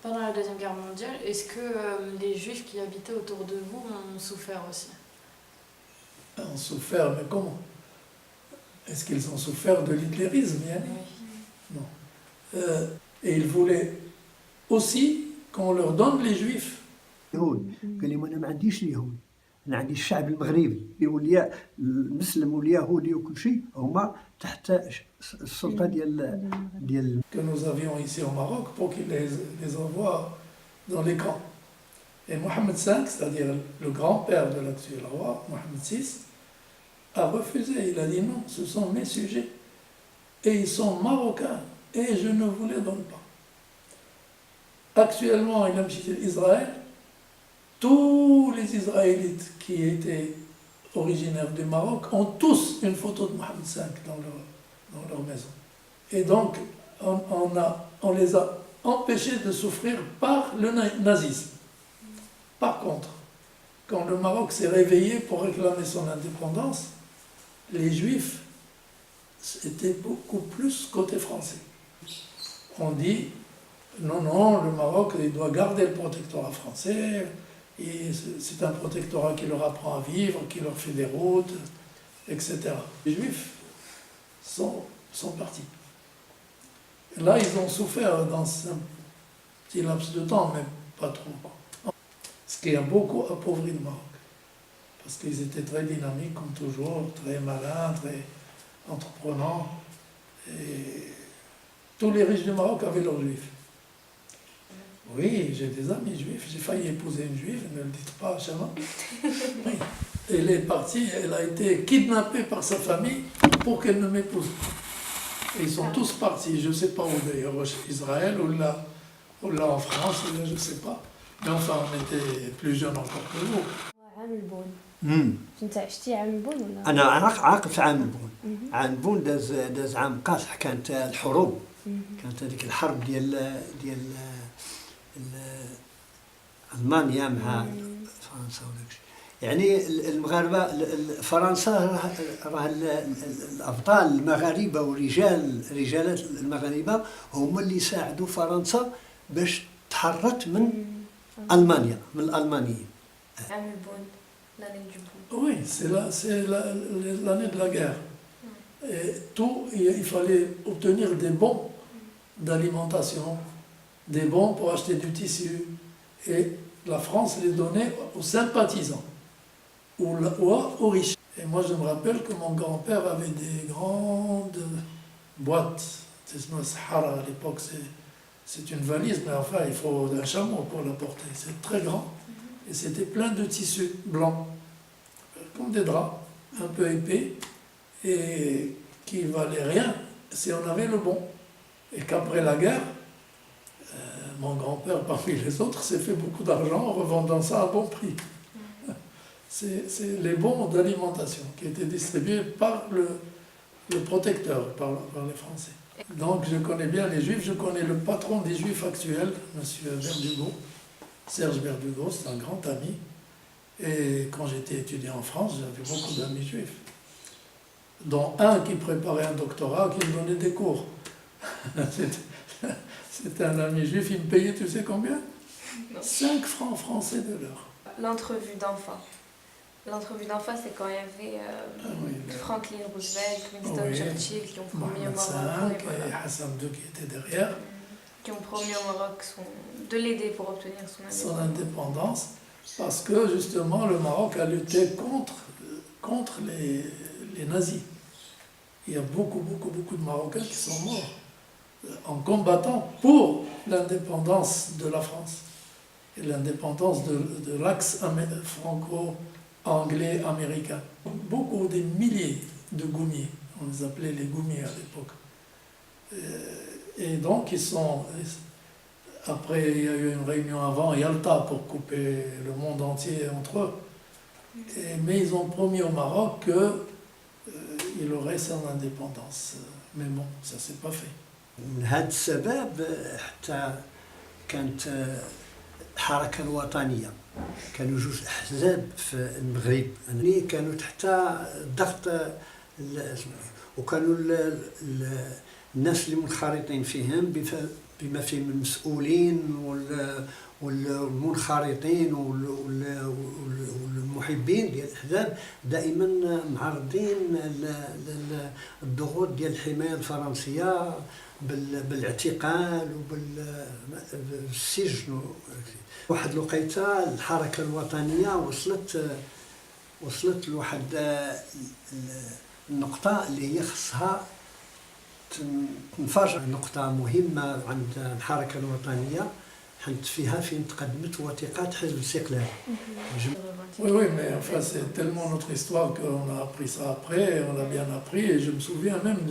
Pendant la Deuxième Guerre mondiale, est-ce que les Juifs qui habitaient autour de vous ont souffert aussi? Ont souffert, mais comment? Est-ce qu'ils ont souffert de l'hitlérisme, yani? Oui. Non. Et ils voulaient aussi qu'on leur donne les Juifs. يهود قال لهم انا ما عنديش اليهود، انا عندي الشعب المغربي الاولياء المسلم واليهودي وكل شيء هما تحت السلطه ديال Que nous avions ici au Maroc pour qu'ils les envoient dans les camps. Et Mohammed V, c'est-à-dire le grand-père de l'actuel roi, Mohammed VI, a refusé. Il a dit non, ce sont mes sujets. Et ils sont marocains. Et je ne vous les donne pas. Actuellement, il a quitté Israël. Tous les Israélites qui étaient originaires du Maroc ont tous une photo de Mohammed V dans leur maison. Et donc, on les a empêchés de souffrir par le nazisme. Par contre, quand le Maroc s'est réveillé pour réclamer son indépendance, les Juifs étaient beaucoup plus côté français. On dit, non, non, le Maroc, il doit garder le protectorat français, et c'est un protectorat qui leur apprend à vivre, qui leur fait des routes, etc. Les Juifs sont partis. Et là, ils ont souffert dans un petit laps de temps, mais pas trop. Ce qui a beaucoup appauvri le Maroc. Parce qu'ils étaient très dynamiques, comme toujours, très malins, très entreprenants. Et tous les riches du Maroc avaient leurs Juifs. Oui, j'ai des amis juifs, j'ai failli épouser une juive, ne le dites pas, Chama. Oui. Elle est partie, elle a été kidnappée par sa famille pour qu'elle ne m'épouse. Et ils sont tous partis, je ne sais pas où d'ailleurs, Israël, ou là en France, ou là je ne sais pas. Mais enfin, on était plus jeunes encore que vous. عام البون انت عشتي عام البون ولا؟ انا عاقل في عام البون. عام البون داز عام قاصح، كانت الحروب، كانت هذيك الحرب ديال المانيا مع فرنسا وداك الشيء. يعني المغاربه فرنسا راه الابطال المغاربه ورجالات المغاربه هما اللي ساعدوا فرنسا باش تحررت من المانيا، من الالمانيين. عام البون l'année du bon. Oui, c'est l'année de la guerre. Et tout, il fallait obtenir des bons d'alimentation, des bons pour acheter du tissu. Et la France les donnait aux sympathisants, aux riches. Et moi, je me rappelle que mon grand-père avait des grandes boîtes. C'est Sahara à l'époque, c'est une valise, mais enfin, il faut un chameau pour la porter. C'est très grand. Et c'était plein de tissus blancs, comme des draps, un peu épais, et qui valaient rien si on avait le bon. Et qu'après la guerre, mon grand-père, parmi les autres, s'est fait beaucoup d'argent en revendant ça à bon prix. C'est les bons d'alimentation qui étaient distribués par le protecteur, par les Français. Donc je connais bien les Juifs, je connais le patron des Juifs actuels, M. Verdugo, Serge Verdugo, c'est un grand ami. Et quand j'étais étudiant en France, j'avais beaucoup d'amis juifs, dont un qui préparait un doctorat, qui me donnait des cours. C'était un ami juif, il me payait, tu sais combien? 5 francs français de l'heure. L'entrevue d'enfant. L'entrevue d'enfant, c'est quand il y avait Franklin Roosevelt, Winston Churchill qui ont promis au Maroc. Et Hassan II qui était derrière. Qui ont promis au Maroc de l'aider pour obtenir son indépendance. Parce que justement, le Maroc a lutté contre les nazis. Il y a beaucoup de Marocains qui sont morts en combattant pour l'indépendance de la France et l'indépendance de l'axe franco-anglais-américain. Beaucoup, des milliers de goumiers, on les appelait les goumiers à l'époque. Et donc, après, il y a eu une réunion avant Yalta pour couper le monde entier entre eux. Mais ils ont promis au Maroc qu'il aurait son indépendance. Mais bon, ça ne s'est pas fait. من هذا السبب حتى كانت الحركة الوطنية، كانوا جوج أحزاب في المغرب اللي كانوا تحت ضغط وكانوا الناس اللي منخرطين فيهم بما فيهم المسؤولين والمنخرطين والمحبين ديال الأحزاب دائما معرضين للضغوط ديال الحماية الفرنسية بالاعتقال وبالسجن. واحد الوقيته الحركة الوطنية وصلت لواحد النقطة اللي هي خصها تنفجر. نقطة مهمة عند الحركة الوطنية حنت فيها فين تقدمت وثيقات حزب الاستقلال. Oui, oui, mais enfin, c'est tellement notre histoire qu'on a appris ça après, on a bien appris, et je me souviens même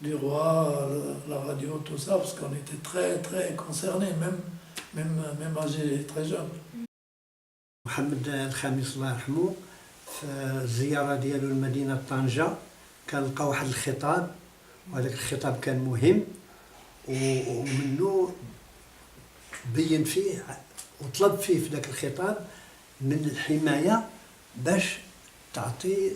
du roi, la radio, tout ça, parce qu'on était très, très concernés, même âgés, très jeunes. محمد الخامس الله يرحمه في الزيارة ديالو لمدينة طنجة كان لقى واحد الخطاب، وهذاك الخطاب كان مهم ومنه بين فيه وطلب فيه في ذاك الخطاب من الحماية باش تعطي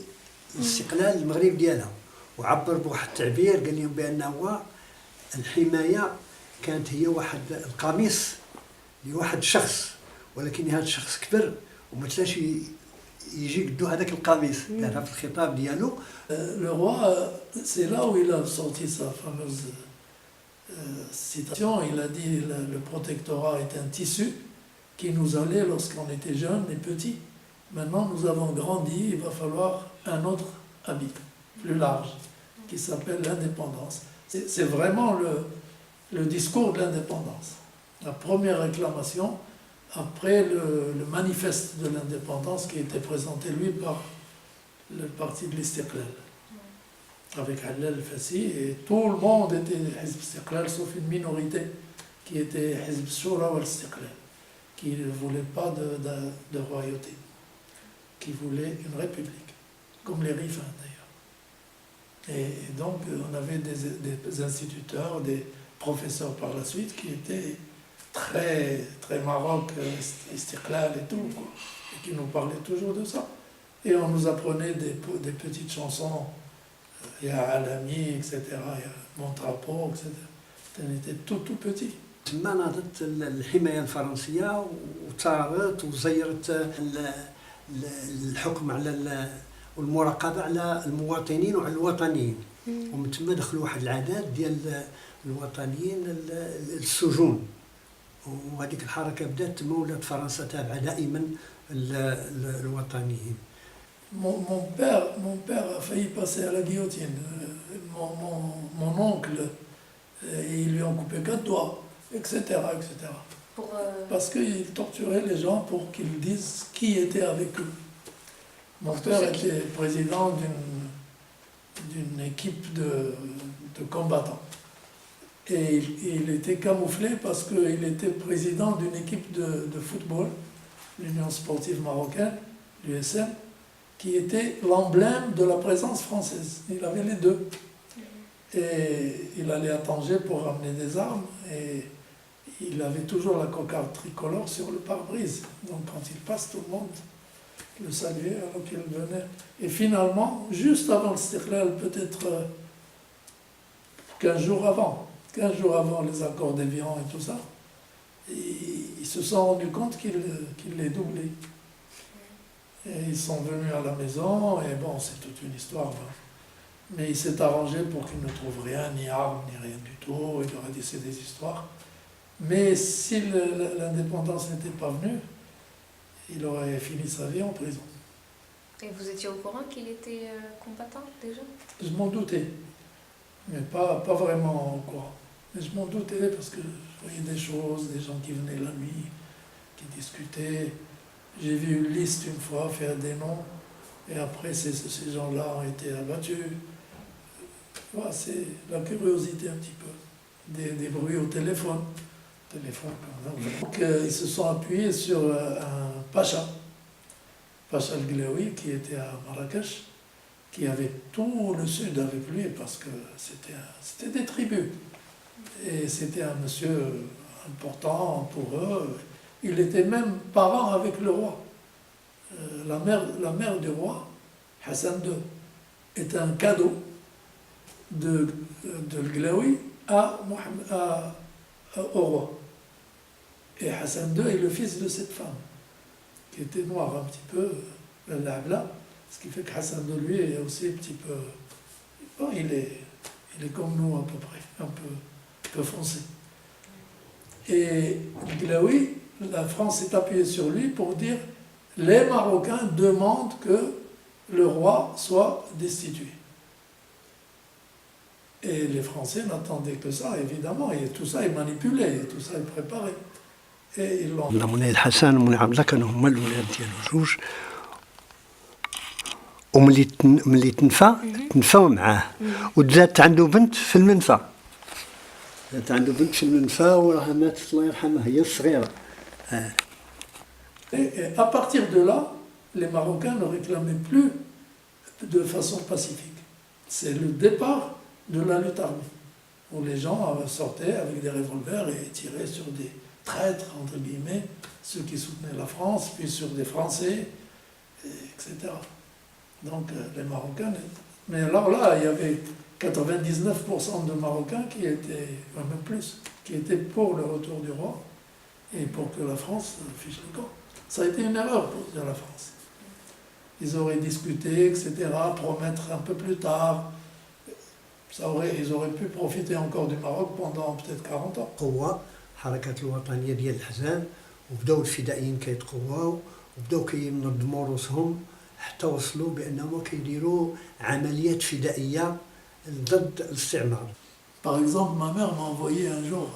الاستقلال المغرب ديالها، وعبر بواحد التعبير قال لهم بأنه الحماية كانت هي واحد القميص لواحد شخص، ولكن هذا الشخص كبر وما تلاش يجي قدو هذاك القميص. قالها في الخطاب ديالو. Le roi, c'est là où il a sorti sa fameuse citation. Il a dit le protectorat est un tissu qui nous allait lorsqu'on était jeunes et petits. Maintenant, nous avons grandi, il va falloir un autre habit, plus large, qui s'appelle l'indépendance. C'est vraiment le discours de l'indépendance. La première réclamation après le manifeste de l'indépendance qui était présenté, lui, par le parti de l'Istiqlal, avec Halal Fassi, et tout le monde était Hizb Istiqlal, sauf une minorité qui était Hizb Shura ou Istiqlal, qui ne voulait pas de royauté, qui voulait une république, comme les Rifins d'ailleurs. Et donc on avait des instituteurs, des professeurs par la suite qui étaient très Maroc, Istiqlal et tout, quoi, et qui nous parlaient toujours de ça. Et on nous apprenait des petites chansons, il y a Alami, etc., il y a Mon Drapeau, etc. On était tout petits. تما نهضت الحماية الفرنسية وتعرضت وزيرت الحكم على والمراقبة على المواطنين وعلى الوطنيين، ومن تما دخلوا واحد العدد ديال الوطنيين السجون، وهذيك الحركة بدات تما ولات فرنسا تابعة دائما الوطنيين. Mon père a failli passer à la guillotine. Mon oncle, ils lui ont coupé 4 doigts, etc. Parce qu'ils torturaient les gens pour qu'ils disent qui était avec eux. Mon père était président d'une équipe de combattants. Et il était camouflé parce qu'il était président d'une équipe de football, l'Union sportive marocaine, l'USM, qui était l'emblème de la présence française. Il avait les deux. Et il allait à Tanger pour ramener des armes et il avait toujours la cocarde tricolore sur le pare-brise. Donc quand il passe, tout le monde le saluait alors qu'il venait. Et finalement, juste avant le Istiqlal, peut-être 15 jours avant les accords d'Évian et tout ça, ils se sont rendus compte qu'il les doublait. Et ils sont venus à la maison, et bon, c'est toute une histoire. Mais il s'est arrangé pour qu'ils ne trouvent rien, ni armes, ni rien du tout. Il aurait dit c'est des histoires. Mais si l'indépendance n'était pas venue, il aurait fini sa vie en prison. Et vous étiez au courant qu'il était combattant déjà? Je m'en doutais, mais pas vraiment au courant. Mais je m'en doutais parce que je voyais des choses, des gens qui venaient la nuit, qui discutaient. J'ai vu une liste une fois, faire des noms, et après ces gens-là ont été abattus. Voilà, c'est la curiosité un petit peu, des bruits au téléphone. Donc ils se sont appuyés sur un Pacha el-Glaoui, qui était à Marrakech, qui avait tout le sud avec lui, parce que c'était des tribus. Et c'était un monsieur important pour eux. Il était même parent avec le roi. La mère du roi, Hassan II, est un cadeau de Glaoui à au roi. Et Hassan II est le fils de cette femme, qui était noire un petit peu, là, ce qui fait que Hassan II, lui, est aussi un petit peu... Bon, il est comme nous à peu près, un peu foncé. Et Glaoui, la France s'est appuyée sur lui pour dire les Marocains demandent que le roi soit destitué. Et les Français n'attendaient que ça, évidemment, et tout ça est manipulé, et tout ça est préparé. Et ils l'ont. مولاي الحسن ومولاي عبد الله كانوا هما الولاد ديالو جوج، وملي تنفاو معاه، وزادت عنده بنت في المنفى. زادت عنده بنت في المنفى وراها ماتت الله يرحمها هي الصغيرة. Et à partir de là, les Marocains ne réclamaient plus de façon pacifique. C'est le départ de la lutte armée, où les gens sortaient avec des revolvers et tiraient sur des traîtres, entre guillemets, ceux qui soutenaient la France, puis sur des Français, etc. Donc les Marocains... Mais alors là, il y avait 99% de Marocains qui étaient, même plus, qui étaient pour le retour du roi et pour que la France fiche le camp. Ça a été une erreur de la France. Ils auraient discuté, etc., promettre un peu plus tard. Ils auraient pu profiter encore du Maroc pendant peut-être 40 ans. قوة حركة الوطنية ديال الأحزاب، وبداو الفدائيين كيتقواو، وبداو كينظموا روسهم، حتى وصلوا بأنهم كيديروا عمليات فدائية ضد الاستعمار. Par exemple, ma mère m'a envoyé un jour,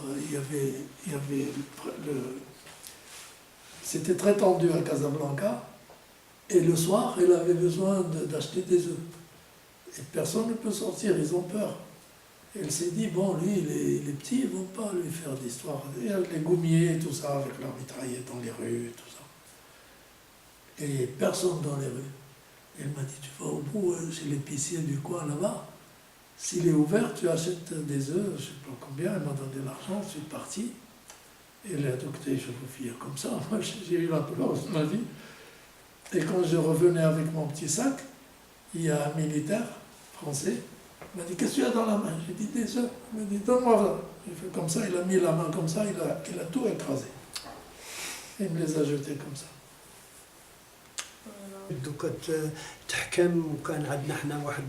c'était très tendu à Casablanca, et le soir, elle avait besoin d'acheter des œufs. Et personne ne peut sortir, ils ont peur. Et elle s'est dit, bon, lui, les petits, ils ne vont pas lui faire d'histoire. Il y a les goumiers et tout ça, avec leurs mitraillettes dans les rues et tout ça. Et personne dans les rues. Elle m'a dit, tu vas au bout, chez l'épicier du coin là-bas, s'il est ouvert, tu achètes des œufs, je ne sais pas combien, elle m'a donné l'argent, je suis parti. Et elle a adopté, je vous fie comme ça. Moi, j'ai eu la peur de ma vie. Et quand je revenais avec mon petit sac, il y a un militaire français, il m'a dit, qu'est-ce que tu as dans la main? J'ai dit, des œufs. Il m'a dit, donne-moi ça. Il fait comme ça, il a mis la main comme ça, il a tout écrasé. Et il me les a jetés comme ça. دوكا تحكم، وكان عندنا حنا واحد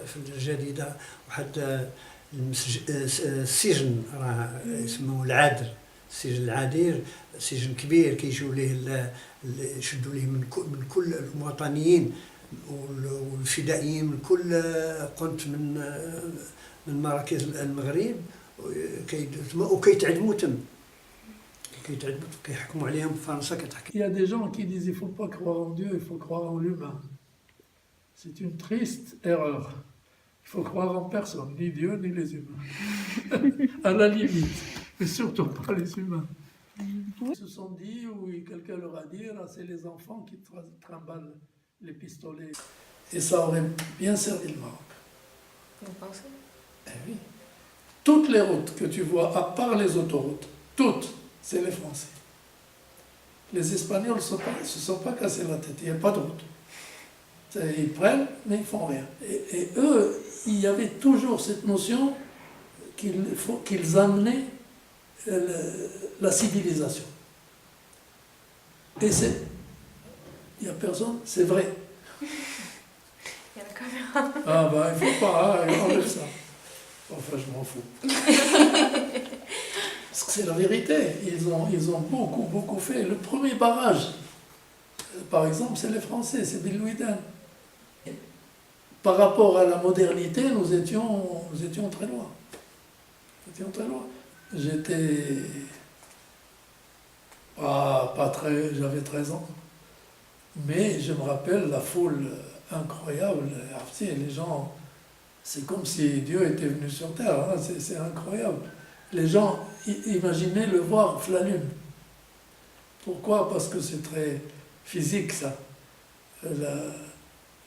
في الجديدة واحد السجن راه يسموه العادر، السجن العادير، سجن كبير كيجيو ليه يشدوا ليه من كل المواطنيين والفدائيين من كل قنت من مراكز المغرب، وكيتعدموا تم. Il y a des gens qui disent il ne faut pas croire en Dieu, il faut croire en l'humain. C'est une triste erreur. Il faut croire en personne, ni Dieu ni les humains. À la limite, mais surtout pas les humains. Ils se sont dit, ou quelqu'un leur a dit, là c'est les enfants qui trimballent les pistolets. Et ça aurait bien servi le Maroc. Vous pensez? Eh oui. Toutes les routes que tu vois, à part les autoroutes, toutes, c'est les Français. Les Espagnols ne se sont pas cassés la tête, il n'y a pas de route. Ils prennent, mais ils ne font rien. Et eux, il y avait toujours cette notion qu'ils amenaient la civilisation. Et il n'y a personne, c'est vrai. Il y a la caméra. Ah ben, il ne faut pas, hein, enlève ça. Enfin, je m'en fous. Parce que c'est la vérité. Ils ont beaucoup fait. Le premier barrage, par exemple, c'est les Français, c'est Bilouidan. Par rapport à la modernité, nous étions très loin. J'étais pas très, j'avais 13 ans. Mais je me rappelle la foule incroyable. Les gens, c'est comme si Dieu était venu sur terre. Hein, c'est incroyable. Les gens imaginaient le voir la lune. Pourquoi? Parce que c'est très physique, ça.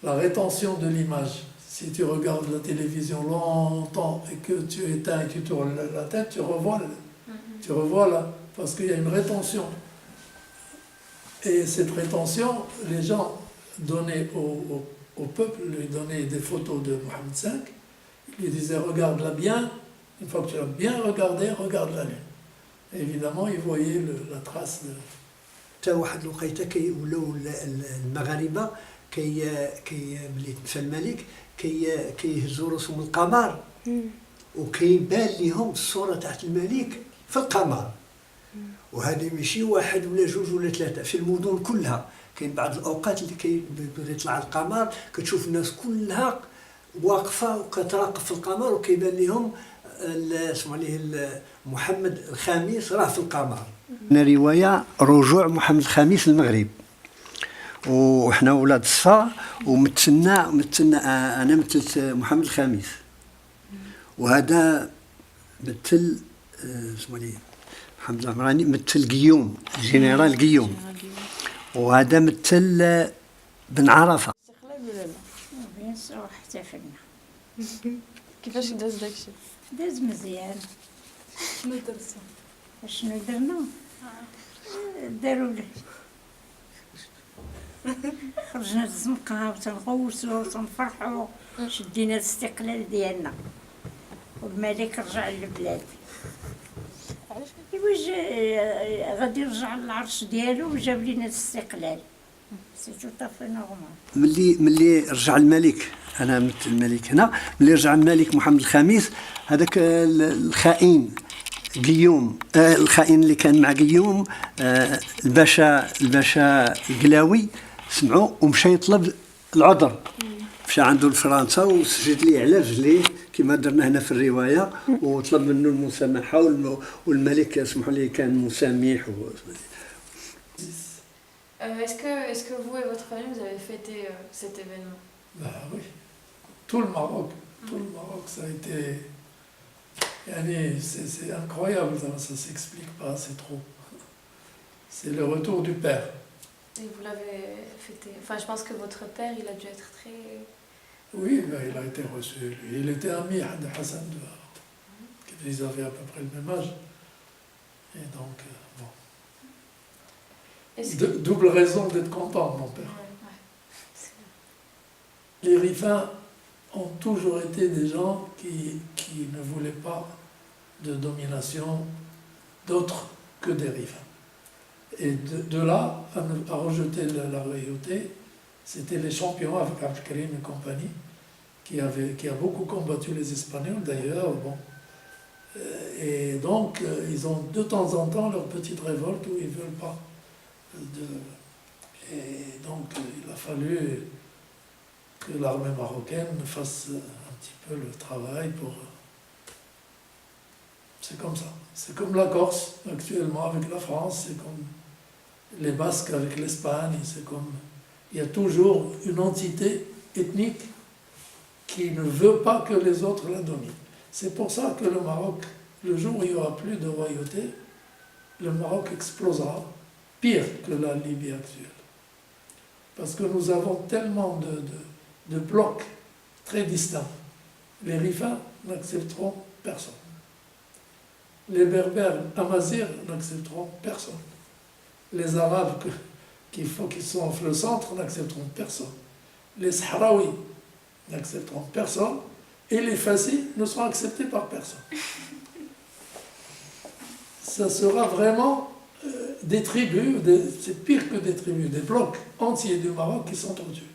La rétention de l'image. Si tu regardes la télévision longtemps et que tu éteins et que tu tournes la tête, tu revois là, parce qu'il y a une rétention. Et cette rétention, les gens donnaient au peuple, lui donnaient des photos de Mohammed V, ils lui disaient regarde-la bien, une fois que tu l'as bien regardée, regarde la lune. Évidemment, ils voyaient la trace de... حتى واحد الوقيته كيولوا المغاربه ملي تنفى الملك كيهزوا راسهم القمر وكيبان لهم الصوره تاعت الملك في القمر. وهذه ماشي واحد ولا جوج ولا ثلاثه، في المدن كلها كاين بعض الاوقات اللي كيبدا يطلع القمر كتشوف الناس كلها واقفه وكتراقب في القمر وكيبان لهم اسمه عليه محمد الخامس راه في القمر. روايه رجوع محمد الخامس للمغرب، وحنا ولاد الصفا ومثلنا انا مثلت محمد الخامس، وهذا مثل اسمه عليه محمد العمراني مثل قيوم جنرال قيوم، وهذا مثل بن عرفه. استقلال ولا لا؟ بيان سور احتفلنا. كيفاش داز داكشي؟ داز مزيان. شنو درتو؟ شنو درنا؟ داروا لي خرجنا للزنقة وتنغوصوا وتنفرحوا، شدينا الاستقلال ديالنا والملك رجع للبلاد. علاش؟ غادي يرجع للعرش ديالو وجاب لينا الاستقلال. سي تو طافي نورمال. ملي رجع الملك، انا مثل الملك هنا، ملي رجع الملك محمد الخامس هذاك الخائن قيوم، الخائن اللي كان مع قيوم، الباشا القلاوي سمعوا ومشى يطلب العذر. مشى عنده لفرنسا وسجد ليه على رجليه كما درنا هنا في الروايه، وطلب منه المسامحه، والملك اسمحوا لي كان مسامح. Est-ce que vous et votre famille vous avez fêté cet événement? Bah oui, tout le Maroc, ça a été... C'est incroyable, ça s'explique pas, c'est trop. C'est le retour du père. Et vous l'avez fêté. Enfin, je pense que votre père, il a dû être très... Oui, ben, il a été reçu, lui. Il était ami de Hassan II. Ils avaient à peu près le même âge. Et donc, bon. Double raison d'être content, mon père. Ouais. Les Rifins ont toujours été des gens qui ne voulaient pas de domination d'autres que des Rifins. Et de là à rejeter la royauté, c'était les champions avec Abdelkrim et compagnie, qui a beaucoup combattu les Espagnols d'ailleurs. Bon. Et donc, ils ont de temps en temps leur petite révolte où ils ne veulent pas. Et donc, il a fallu que l'armée marocaine fasse un petit peu le travail pour... C'est comme ça. C'est comme la Corse actuellement avec la France, c'est comme les Basques avec l'Espagne, c'est comme... Il y a toujours une entité ethnique qui ne veut pas que les autres la dominent. C'est pour ça que le Maroc, le jour où il n'y aura plus de royauté, le Maroc explosera, pire que la Libye actuelle. Parce que nous avons tellement de blocs très distincts. Les Rifins n'accepteront personne. Les Berbères Amazirs n'accepteront personne. Les Arabes qui sont le centre n'accepteront personne. Les Sahraouis n'accepteront personne. Et les Fassis ne seront acceptés par personne. Ça sera vraiment des tribus, c'est pire que des tribus, des blocs entiers du Maroc qui s'entretuent.